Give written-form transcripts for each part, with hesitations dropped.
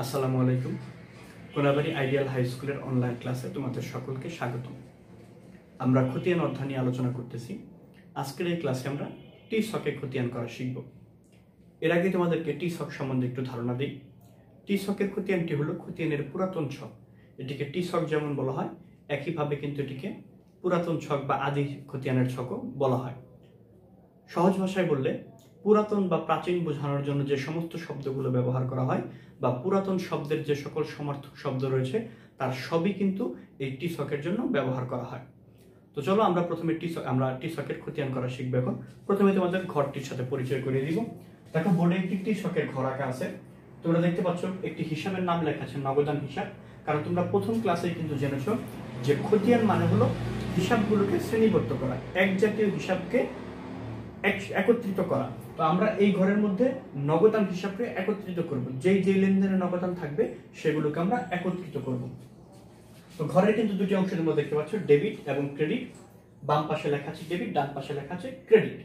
আসসালামু আলাইকুম। Konabari ideal high স্কুলের অনলাইন ক্লাসে তোমাদের সকলকে স্বাগতম। আমরা খতিয়ান অধ্যায় নিয়ে আলোচনা করতেছি। আজকের এই ক্লাসে আমরা টি ছকে খতিয়ান করা শিখব। এর আগে তোমাদেরকে টি ছক সম্বন্ধে একটু ধারণা দিই। টি ছকের খতিয়ানটি হলো খতিয়ানের পুরাতন ছক। এটিকে টি ছক যেমন বলা হয়, একইভাবে কিন্তু এটিকে পুরাতন ছক বা আদি খতিয়ানের ছকও বলা হয়। সহজ ভাষায় বললে, পুরাতন বা প্রাচীন বোঝানোর জন্য যে সমস্ত শব্দগুলো ব্যবহার করা হয় বা পুরাতন শব্দের যে সকল সমার্থক শব্দ রয়েছে তার সবই কিন্তু এই টি ছকের জন্য ব্যবহার করা হয়। তো চলো আমরা প্রথমে টি ছকের খতিয়ান করা শিখবো। এখন প্রথমে তোমাদের ঘরটির সাথে পরিচয় করিয়ে দিব। দেখো, বোর্ডে একটি টি ছকের ঘর আঁকা আছে। তোমরা দেখতে পাচ্ছ একটি হিসাবের নাম লেখা আছে, নগদান হিসাব। কারণ তোমরা প্রথম ক্লাসে কিন্তু জেনেছো যে খতিয়ান মানে হলো হিসাবগুলোকে শ্রেণীবদ্ধ করা, এক জাতীয় হিসাবকে একত্রিত করা। তো আমরা এই ঘরের মধ্যে নগদান হিসাবকে একত্রিত করব, যেই লেনদেনের নগদান থাকবে সেগুলোকে আমরা একত্রিত করব। তো ঘরের কিন্তু দুটি অংশের মধ্যে দেখতে পাচ্ছ, ডেবিট এবং ক্রেডিট। বাম পাশে লেখা আছে ডেবিট, ডান পাশে লেখা আছে ক্রেডিট।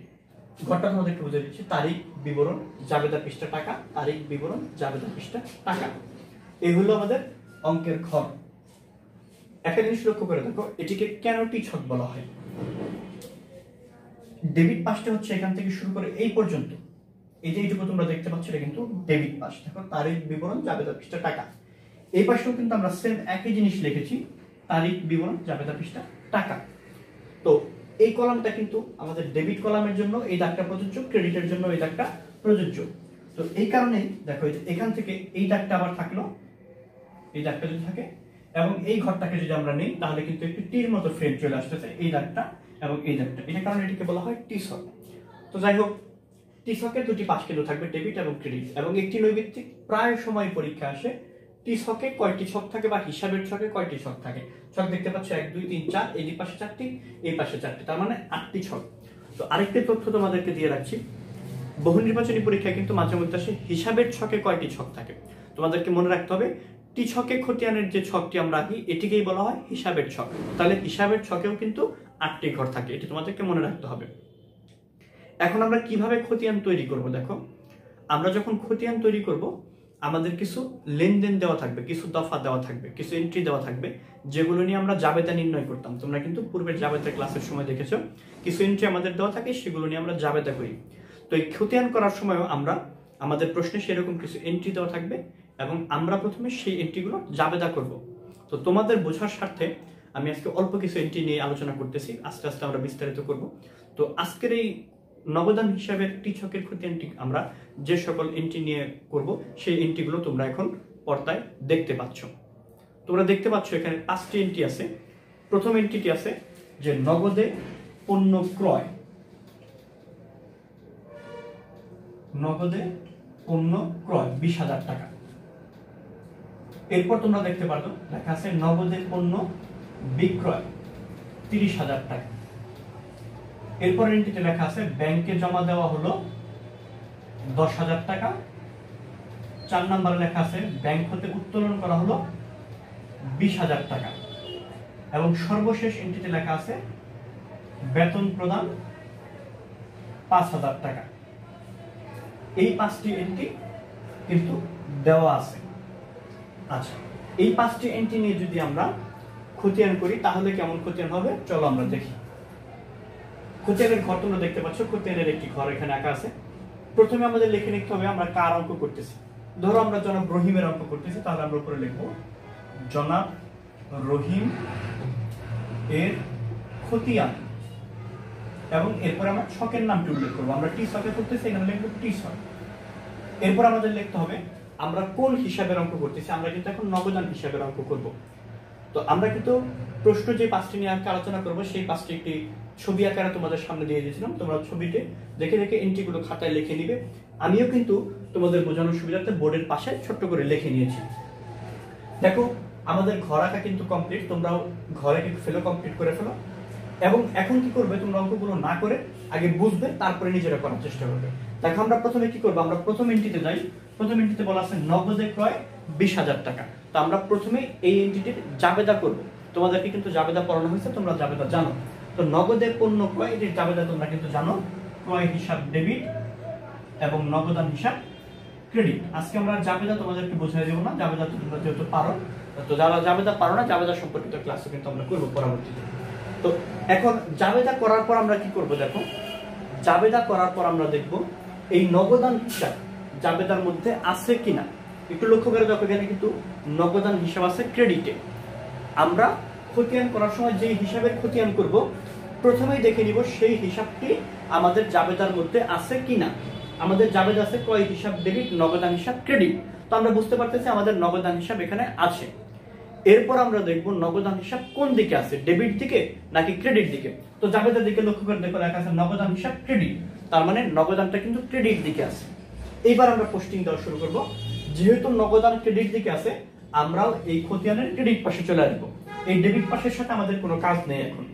ঘরটা তোমাদেরকে বুঝিয়ে দিচ্ছি, তারিখ বিবরণ জাবেদা পৃষ্ঠা টাকা, তারিখ বিবরণ জাবেদা পৃষ্ঠা টাকা। এই হলো আমাদের অঙ্কের ঘর। একটা জিনিস লক্ষ্য করে দেখো, এটিকে কেন টি ছক বলা হয়। ডেবিট পাশটা হচ্ছে এখান থেকে শুরু করে এই পর্যন্ত, এই যে এইটুকু তোমরা দেখতে পাচ্ছ, এটা কিন্তু ডেবিট পাশ। দেখো, তারিখ বিবরণ জাবেদা পৃষ্ঠা টাকা। এই পাশেও কিন্তু আমরা সেম একই জিনিস লিখেছি, তারিখ বিবরণ জাবেদা পৃষ্ঠা টাকা। তো এই কলামটা কিন্তু আমাদের ডেবিট কলামের জন্য এই দাগটা প্রযোজ্য, ক্রেডিটের জন্য এই দাগটা প্রযোজ্য। তো এই কারণেই দেখো, এখান থেকে এই দাগটা আবার থাকলো, এই দাগটা যদি থাকে এবং এই ঘরটাকে যদি আমরা নেই, তাহলে কিন্তু একটি টির মতো ফ্রেম চলে আসতেছে, এই দাগটা এবং এই দাগটা। এটা কারণে এটিকে বলা হয় টি ছক। তো যাই হোক, টি ছকের দুটি পাশ কিন্তু থাকবে, ডেবিট এবং ক্রেডিট। এবং একটি নৈমিত্তিক প্রায় সময় পরীক্ষা আসে, টি ছকে কয়টি ছক থাকে বা হিসাবের ছকে কয়টি ছক থাকে। ছক দেখতে পাচ্ছ 1 2 3 4, এই পাশে 4টি, এই পাশে 4টি, তার মানে 8টি ছক। তো আরেকটি তথ্য তোমাদেরকে দিয়ে রাখছি, বহু নির্বাচনী পরীক্ষায় কিন্তু মাঝে মধ্যে আসে হিসাবের ছকে কয়টি ছক থাকে। তোমাদেরকে মনে রাখতে হবে, টি ছকে খতিয়ানের যে ছকটি আমরা আঁকি এটিকেই বলা হয় হিসাবের ছক। তাহলে হিসাবের ছকেও কিন্তু 8টি ঘর থাকে, এটি তোমাদেরকে মনে রাখতে হবে। এখন আমরা কিভাবে খতিয়ান তৈরি করব। দেখো, আমরা যখন খতিয়ান তৈরি করব, আমাদের কিছু লেনদেন দেওয়া থাকবে, কিছু দফা দেওয়া থাকবে, কিছু এন্ট্রি দেওয়া থাকবে, যেগুলো নিয়ে আমরা জাবেদা নির্ণয় করতাম। তোমরা কিন্তু পূর্বের জাবেদা ক্লাসের সময় দেখেছো, কিছু এন্ট্রি আমাদের দেওয়া থাকে, সেগুলো নিয়ে আমরা জাবেদা করি। তো এই খতিয়ান করার সময়ও আমরা আমাদের প্রশ্নে সেরকম কিছু এন্ট্রি দেওয়া থাকবে এবং আমরা প্রথমে সেই এন্ট্রিগুলো জাবেদা করব। তো তোমাদের বোঝার স্বার্থে আমি আজকে অল্প কিছু এন্ট্রি নিয়ে আলোচনা করতেছি, আস্তে আস্তে আমরা বিস্তারিত করব। তো আজকের এই নগদান হিসাবের টি ছকের খতিয়ানটি আমরা যে সকল এন্ট্রি নিয়ে করব, সেই এন্ট্রিগুলো তোমরা এখন পর্দায় দেখতে পাচ্ছ। তোমরা দেখতে পাচ্ছ এখানে 5টি এন্ট্রি আছে। প্রথম এন্ট্রিটি আছে যে নগদে পণ্য ক্রয়, নগদে পণ্য ক্রয় 20,000 টাকা। এরপর তোমরা দেখতে পারো লেখা আছে নগদে পণ্য বিক্রয় 30,000 টাকা। এরপর এন্ট্রিতে লেখা আছে ব্যাংকে জমা দেওয়া হলো 10,000 টাকা। 4 নম্বরে লেখা আছে ব্যাংক হতে উত্তোলন করা হলো 20,000 টাকা। এবং সর্বশেষ এন্ট্রিতে লেখা আছে বেতন প্রদান 5,000 টাকা। এই 5টি এন্ট্রি কিন্তু দেওয়া আছে। আচ্ছা, এই 5টি এন্ট্রি নিয়ে যদি আমরা খতিয়ান করি তাহলে কেমন খতিয়ান হবে, চলো আমরা দেখি। খতিয়ানের ঘর তোমরা দেখতে পাচ্ছ, খতিয়ানের একটি ঘর এখানে আঁকা আছে। প্রথমে আমাদের লিখে নিতে হবে আমরা কার অঙ্ক করতেছি। ধরো আমরা জনাব রহিমের অঙ্ক করতেছি, তাহলে আমরা উপরে লিখবো জনাব রহিম এর খতিয়ান এবং এরপর আমরা ছকের নামটি উল্লেখ করবো। আমরা টি ছকে করতেছি, এখানে লিখবো টি ছক। এরপর আমাদের লিখতে হবে আমরা কোন হিসাবের অঙ্ক করতেছি। আমরা কিন্তু এখন নগদান হিসাবের অঙ্ক করব। তো আমরা কিন্তু প্রশ্ন যে 5টি নিয়ে আলোচনা করবো, সেই 5টি একটি ছবি আকারে তোমাদের সামনে দিয়ে দিয়েছিলাম। তোমরা ছবিতে দেখে দেখে এন্ট্রিগুলো খাতায় লিখে নিবে। আমিও কিন্তু তোমাদের বোঝানোর সুবিধার্থে বোর্ডের পাশে ছোট্ট করে লিখে নিয়েছি। দেখো, আমাদের ঘর আঁকা কিন্তু কমপ্লিট। তোমরাও ঘরে কিন্তু কমপ্লিট করে ফেলো। এবং এখন কি করবে, তোমরা অঙ্কগুলো না করে আগে বুঝবে, তারপরে নিজেরা করার চেষ্টা করবে। দেখো, আমরা প্রথমে কি করবো, আমরা প্রথম এন্ট্রিতে যাই। প্রথম এন্ট্রিতে বলা আছে নগদে ক্রয় 20,000 টাকা। তো আমরা প্রথমে এই এন্ট্রিটির জাবেদা করব। তোমাদেরকে কিন্তু জাবেদা পড়ানো হয়েছে, তোমরা জাবেদা জানো। তো নগদে পণ্য ক্রয়, এটির জাবেদা তোমরা কিন্তু জানো, ক্রয় হিসাব ডেবিট এবং নগদান হিসাব ক্রেডিট। আজকে আমরা জাবেদা তোমাদেরকে বোঝাই দেবো না, জাবেদা তোমরা যেহেতু পারো, তো যারা জাবেদা পারো না জাবেদা সম্পর্কিত ক্লাসও কিন্তু আমরা করবো পরবর্তীতে। তো এখন জাবেদা করার পর আমরা কি করব দেখো, জাবেদা করার পর আমরা দেখব এই নগদান হিসাব জাবেদার মধ্যে আছে কিনা। একটু লক্ষ্য করে দেখো, এখানে কিন্তু নগদান হিসাব আছে ক্রেডিটে। আমরা খতিয়ান করার সময় যে হিসাবের খতিয়ান করব প্রথমেই দেখে নিব সেই হিসাবটি আমাদের জাবেদার মধ্যে আছে কিনা। আমাদের জাবেদা আছে ক্রয় হিসাব ডেবিট, নগদান হিসাব ক্রেডিট। তো আমরা বুঝতে পারতেছি আমাদের নগদান হিসাব এখানে আছে। এরপর আমরা দেখব নগদান হিসাব কোন দিকে আছে, ডেবিট দিকে নাকি ক্রেডিট দিকে। তো জাবেদার দিকে লক্ষ্য করে দেখো লেখা আছে নগদান হিসাব ক্রেডিট, তার মানে নগদানটা কিন্তু ক্রেডিট দিকে আছে। এইবার আমরা পোস্টিং দেওয়া শুরু করব। যেহেতু নগদান ক্রেডিট দিকে আছে, আমরাও এই খতিয়ানের ক্রেডিট পাশে চলে আসবো। এই ডেবিট পাশের সাথে আমাদের কোনো কাজ নেই এখন।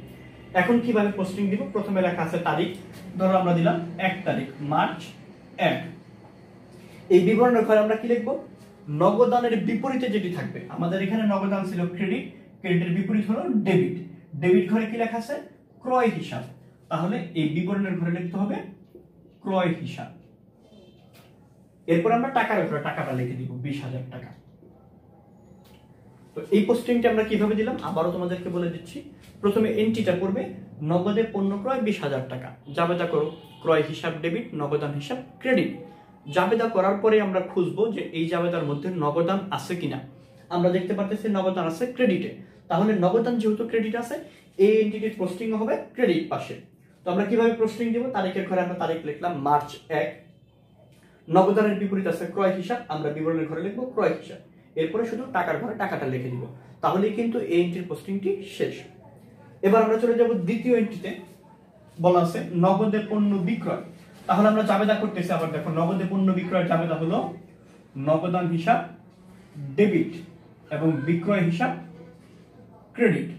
এখন কিভাবে পোস্টিং দিব, প্রথমে লেখা আছে তারিখ, ধরো আমরা দিলাম 1 তারিখ মার্চ 1। এই বিবরণের ঘরে আমরা কি লিখবো, নগদানের বিপরীতে যেটি থাকবে, আমাদের এখানে নগদান ছিল ক্রেডিট, ক্রেডিটের বিপরীত হলো ডেবিট। ডেবিট ঘরে কি লেখা আছে, ক্রয় হিসাব। তাহলে এই বিবরণের ঘরে লিখতে হবে ক্রয় হিসাব। এরপর আমরা টাকার ঘরে টাকাটা লিখে দিব 20,000 টাকা। তো এই পোস্টিংটা আমরা কিভাবে দিলাম আবারও তোমাদেরকে বলে দিচ্ছি। প্রথমে এন্ট্রিটা করবে নগদে পণ্য ক্রয় 20,000 টাকা, জাবেদা করো ক্রয় হিসাব ডেবিট, নগদান হিসাব ক্রেডিট। জাবেদা করার পরে আমরা খুঁজবো যে এই জাবেদার মধ্যে নগদান আছে কিনা। আমরা দেখতে পারতেছি নগদান আছে ক্রেডিটে, তাহলে নগদান যেহেতু ক্রেডিট আছে এই এন্টিটির পোস্টিং হবে ক্রেডিট পাশে। তো আমরা কিভাবে পোস্টিং দেব, তারিখের ঘরে আমরা তারিখ লিখলাম মার্চ 1। নগদানের বিপরীত আছে ক্রয় হিসাব, আমরা বিবরণের ঘরে লিখবো ক্রয় হিসাব। এরপরে শুধু টাকার ঘরে টাকাটা লিখে দিব, তাহলেই কিন্তু এই এন্ট্রির পোস্টিংটি শেষ। এবার আমরা চলে যাব দ্বিতীয় এন্ট্রিতে, বলা আছে নগদে পণ্য বিক্রয়। তাহলে আমরা জাবেদা করতেছি, আবার দেখো নগদে পণ্য বিক্রয়ের জাবেদা হলো নগদান হিসাব ডেবিট এবং বিক্রয় হিসাব ক্রেডিট।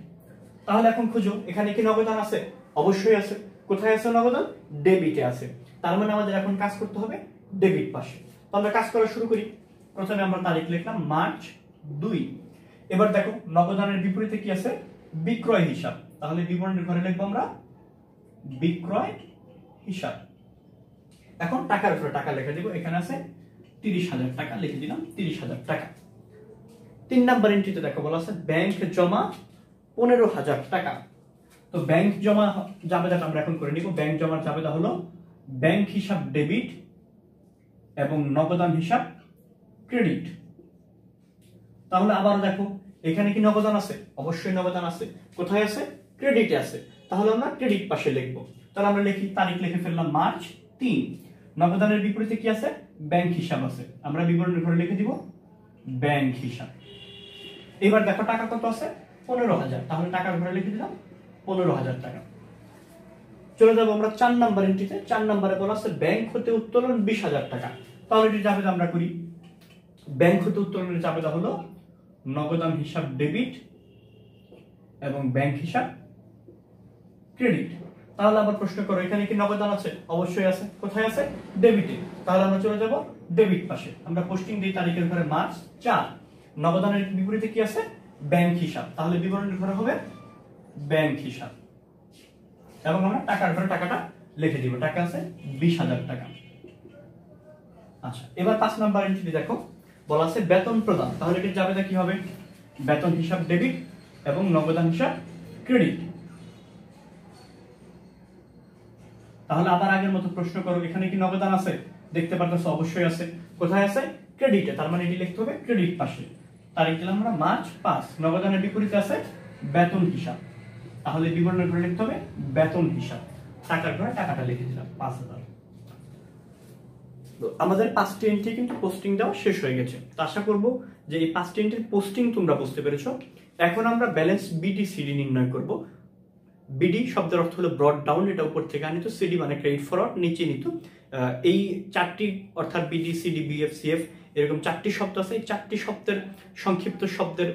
তাহলে এখন খুঁজো এখানে কি নগদান আছে, অবশ্যই আছে। কোথায় আছে নগদান, ডেবিটে আছে। তার মানে আমাদের এখন কাজ করতে হবে ডেবিট পাশে। তো আমরা কাজ করা শুরু করি। প্রথমে আমরা তারিখ লিখলাম মার্চ 2। এবার দেখো নগদানের বিপরীতে কি আছে, বিক্রয় হিসাব। তাহলে বিবরণের ঘরে লিখবো আমরা বিক্রয় হিসাব। এখন টাকার উপরে টাকা লিখে দিব, এখানে আছে 30,000 টাকা, লিখে দিলাম 30,000 টাকা। 3 নাম্বার এন্ট্রিতে দেখো বলা আছে ব্যাংক জমা 15,000 টাকা। তো ব্যাংক জমা জাবেদাটা আমরা এখন করে নিব। ব্যাংক জমার জাবেদা হলো ব্যাংক হিসাব ডেবিট এবং নগদান হিসাব ক্রেডিট। তাহলে আবার দেখো এখানে কি নগদান আছে, অবশ্যই নগদান আছে। কোথায় আছে, ক্রেডিটে আছে। তাহলে আমরা ক্রেডিট পাশে লিখব। তাহলে আমরা লিখি, তারিখ লিখে ফেললাম মার্চ 3। নগদানের বিপরীতে কি আছে, ব্যাংক হিসাব আছে, আমরা বিবরণের ঘরে লিখে দিব ব্যাংক হিসাব। এবার দেখো টাকা কত আছে, 15,000। তাহলে টাকার ঘরে লিখে দিলাম 15,000 টাকা। চলে যাবো আমরা 4 নাম্বার এন্ট্রিতে। 4 নাম্বারে বলা আছে ব্যাংক হতে উত্তোলন 20,000 টাকা। তাহলে এটি জাবেদা আমরা করি। ব্যাংক হতে উত্তোলনের জাবেদা হলো নগদান হিসাব ডেবিট এবং ব্যাংক হিসাব ক্রেডিট। তাহলে আবার প্রশ্ন করো এখানে কি নগদান আছে, অবশ্যই আছে। কোথায় আছে, ডেবিটে। তাহলে আমরা চলে যাব ডেবিট পাশে। আমরা পোস্টিং দিই তারিখের ঘরে মার্চ 4। নগদানের বিপরীতে কি আছে, ব্যাংক হিসাব। তাহলে বিবরণের ঘরে হবে ব্যাংক হিসাব এবং আমরা টাকার ঘরে টাকাটা লিখে দিব, টাকা আছে 20,000 টাকা। আচ্ছা, এবার 5 নাম্বার এন্ট্রি দেখো বলা আছে বেতন প্রদান। তাহলে এটি জাবেদা কি হবে, বেতন হিসাব ডেবিট এবং নগদান হিসাব ক্রেডিট। তাহলে আবার আগের মতো প্রশ্ন করো এখানে কি নগদান আছে, দেখতে পারতেছো অবশ্যই আছে। কোথায় আছে, ক্রেডিটে। তার মানে এটি লিখতে হবে ক্রেডিট পাশে। তারিখ দিলাম আমরা মার্চ 5। নগদানের বিপরীতে আছে বেতন হিসাব। তাহলে বিবরণের ঘরে লিখতে হবে বেতন হিসাব। টাকার ঘরে টাকাটা লিখে দিলাম 5,000। আমাদের 5টি এন্ট্রি কিন্তু পোস্টিং দেওয়া শেষ হয়ে গেছে। তো আশা করব যে এই 5টি এন্ট্রির পোস্টিং তোমরা বুঝতে পেরেছো। এখন আমরা ব্যালেন্স বিডি সিডি নির্ণয় করব। বিডি শব্দের অর্থ হলো ব্রড ডাউন, এটা উপর থেকে আনিত। সিডি মানে ক্রেডিট ফরওয়ার্ড, নিচে নিত। এই 4টি অর্থাৎ বিডি সিডি বিএফ সিএফ এরকম 4টি শব্দ আছে। এই 4টি শব্দের সংক্ষিপ্ত শব্দের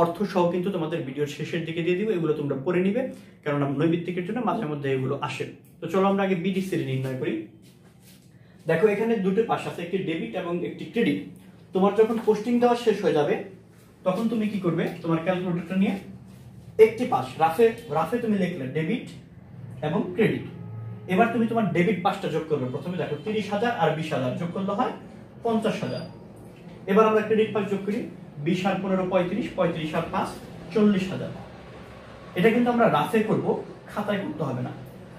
অর্থ সহ কিন্তু তোমাদের ভিডিওর শেষের দিকে দিয়ে দিব। এগুলো তোমরা পড়ে নিবে, কারণ নৈবিত্তিকের জন্য মাঝে মধ্যে এগুলো আসে। তো চলো আমরা আগে বিডি সিডি নির্ণয় করি। দেখো এখানে দুটো পাশ আছে, একটি ডেবিট এবং একটি ক্রেডিট। তোমার যখন পোস্টিং দেওয়া শেষ হয়ে যাবে তখন তুমি কি করবে, তোমার ক্যালকুলেটরটা নিয়ে একটি পাশ রাফে তুমি লিখলে ডেবিট এবং ক্রেডিট। এবার তুমি তোমার ডেবিট পাশটা যোগ করবে। প্রথমে দেখো 30,000 আর 20,000 যোগ করলে হয় 50,000। এবার আমরা ক্রেডিট পাস যোগ করি, 20 আর 15 35, 35 আর 5 40,000। এটা কিন্তু আমরা রাফে করব, খাতায় করতে হবে না।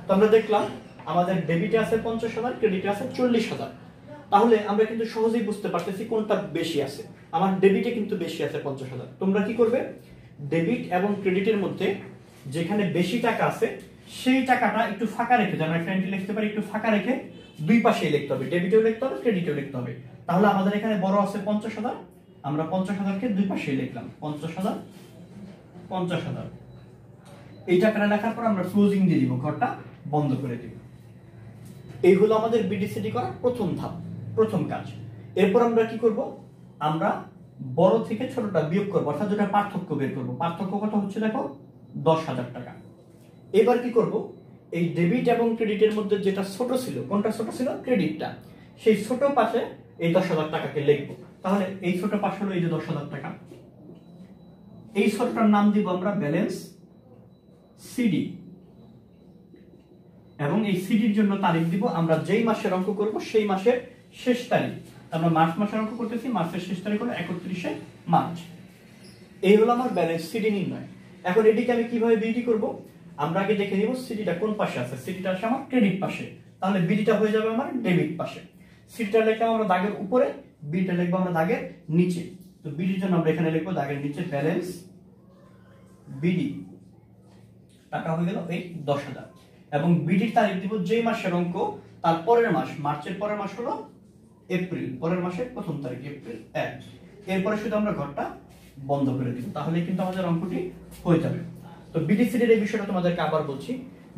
তো আমরা দেখলাম আমাদের ডেবিটে আছে 50,000, ক্রেডিটে আছে 40,000। তাহলে আমরা কিন্তু সহজেই বুঝতে পারতেছি কোনটা বেশি আছে। আমার ডেবিটে কিন্তু বেশি আছে 50,000। তোমরা কি করবে, ডেবিট এবং ক্রেডিটের মধ্যে যেখানে বেশি টাকা আছে সেই টাকাটা একটু ফাঁকা রেখে, যেন একটা এন্ট্রি লিখতে পারি, একটু ফাঁকা রেখে দুই পাশেই লিখতে হবে, ডেবিটেও লিখতে হবে, ক্রেডিটেও লিখতে হবে। তাহলে আমাদের এখানে বড় আছে 50,000, আমরা 50,000কে দুই পাশেই লিখলাম, 50,000 50,000। এই টাকাটা লেখার পর আমরা ক্লোজিং দিয়ে দিব, ঘরটা বন্ধ করে দিব। এই হলো আমাদের বিডিসিডি করার প্রথম ধাপ, প্রথম কাজ। এরপর আমরা কি করব, আমরা বড় থেকে ছোটটা বিয়োগ করব, অর্থাৎ যেটা পার্থক্য বের করব। পার্থক্য কত হচ্ছে দেখো, 10,000 টাকা। এবার কি করব, এই ডেবিট এবং ক্রেডিটের মধ্যে যেটা ছোট ছিল, কোনটা ছোট ছিল, ক্রেডিটটা, সেই ছোট পাশে এই 10,000 টাকাকে লিখব। তাহলে এই ছোট পাশ হলো এই যে 10,000 টাকা, এই ছোটটার নাম দিব আমরা ব্যালেন্স সিডি, এবং এই সিডির জন্য তারিখ দিব আমরা যেই মাসের অঙ্ক করব সেই মাসের শেষ তারিখ। আমরা মার্চ মাসের অঙ্ক করতেছি, মার্চের শেষ তারিখ হলো 31শে মার্চ। এই হলো আমার ব্যালেন্স সিডি নির্ণয়। এখন এটিকে আমি কিভাবে বিডি করব, আমরা আগে দেখে নিব সিডিটা কোন পাশে আছে। সিডিটা আছে আমার ক্রেডিট পাশে, তাহলে বিডিটা হয়ে যাবে আমার ডেবিট পাশে। সিডিটা লিখলাম আমরা দাগের উপরে, বিডিটা লিখবো আমরা দাগের নিচে। তো বিডির জন্য আমরা এখানে লিখবো দাগের নিচে ব্যালেন্স বিডি, টাকা হয়ে গেল এই 10,000। এবং বিডির তারিখ দিব যেই মাসের অঙ্ক তার পরের মাস, মার্চের পরের মাস হলো এপ্রিল, পরের মাসের প্রথম তারিখ এপ্রিল 1। এরপরে শুধু আমরা ঘরটা বন্ধ করে দিব, তাহলে কিন্তু আমাদের অঙ্কটি হয়ে যাবে। তো বিডিসিডির এই বিষয়টা তোমাদেরকে আবার বলছি,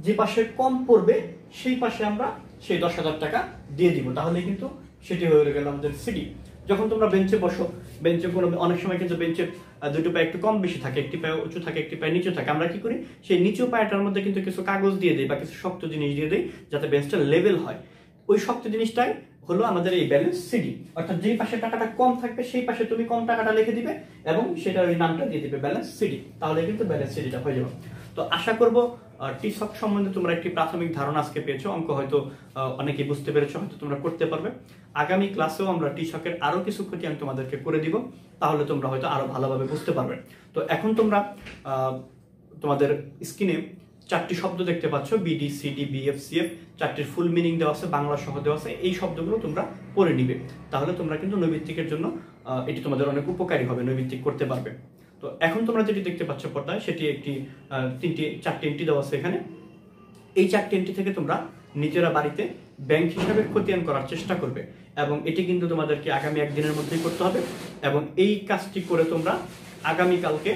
যে পাশে কম পড়বে সেই পাশে আমরা সেই 10,000 টাকা দিয়ে দিব, তাহলে কিন্তু সেটি হয়ে গেল আমাদের সিডি। যখন তোমরা বেঞ্চে বসো, বেঞ্চে কোনো অনেক সময় কিন্তু বেঞ্চের দুটো পায়ে একটু কম বেশি থাকে, একটি পায়ে উঁচু থাকে, একটি পায়ে নিচু থাকে। আমরা কি করি, সেই নিচু পায়েটার মধ্যে কিন্তু কিছু কাগজ দিয়ে দিই বা কিছু শক্ত জিনিস দিয়ে দিই, যাতে বেঞ্চটা লেভেল হয়। ওই শক্ত জিনিসটাই হলো আমাদের এই ব্যালেন্স সিডি, অর্থাৎ যেই পাশে টাকাটা কম থাকবে সেই পাশে তুমি কম টাকাটা লিখে দিবে এবং সেটার ওই নামটা দিয়ে দিবে ব্যালেন্স সিডি, তাহলে কিন্তু ব্যালেন্স সিডিটা হয়ে যাবে। তো আশা করব টিসক সম্বন্ধে তোমরা একটি প্রাথমিক ধারণা আজকে পেয়েছো, অঙ্ক হয়তো অনেকেই বুঝতে পেরেছো, হয়তো তোমরা করতে পারবে। আগামী ক্লাসেও আমরা টিসকের আরো কিছু ক্ষতি আমি তোমাদেরকে করে দিব, তাহলে তোমরা হয়তো আরো ভালোভাবে বুঝতে পারবে। তো এখন তোমরা তোমাদের স্ক্রিনে 4টি শব্দ দেখতে পাচ্ছ, বিডি সিডি বিএফ সিএফ, 4টির ফুল মিনিং দেওয়া আছে, বাংলা সহ দেওয়া আছে। এই শব্দগুলো তোমরা পড়ে নিবে, তাহলে তোমরা কিন্তু নৈমিত্তিকের জন্য এটি তোমাদের অনেক উপকারী হবে, নৈমিত্তিক করতে পারবে। তো এখন তোমরা যেটি দেখতে পাচ্ছ পর্দায়, সেটি একটি 4টি এন্ট্রি দেওয়া আছে এখানে। এই 4টি এন্ট্রি থেকে তোমরা নিজেরা বাড়িতে ব্যাংক হিসাবে খতিয়ান করার চেষ্টা করবে, এবং এটি কিন্তু তোমাদেরকে আগামী একদিনের মধ্যেই করতে হবে। এবং এই কাজটি করে তোমরা আগামীকালকে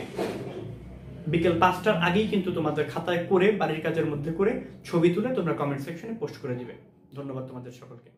বিকেল 5টার আগেই কিন্তু তোমাদের খাতায় করে, বাড়ির কাজের মধ্যে করে ছবি তুলে তোমরা কমেন্ট সেকশনে পোস্ট করে দিবে। ধন্যবাদ তোমাদের সকলকে।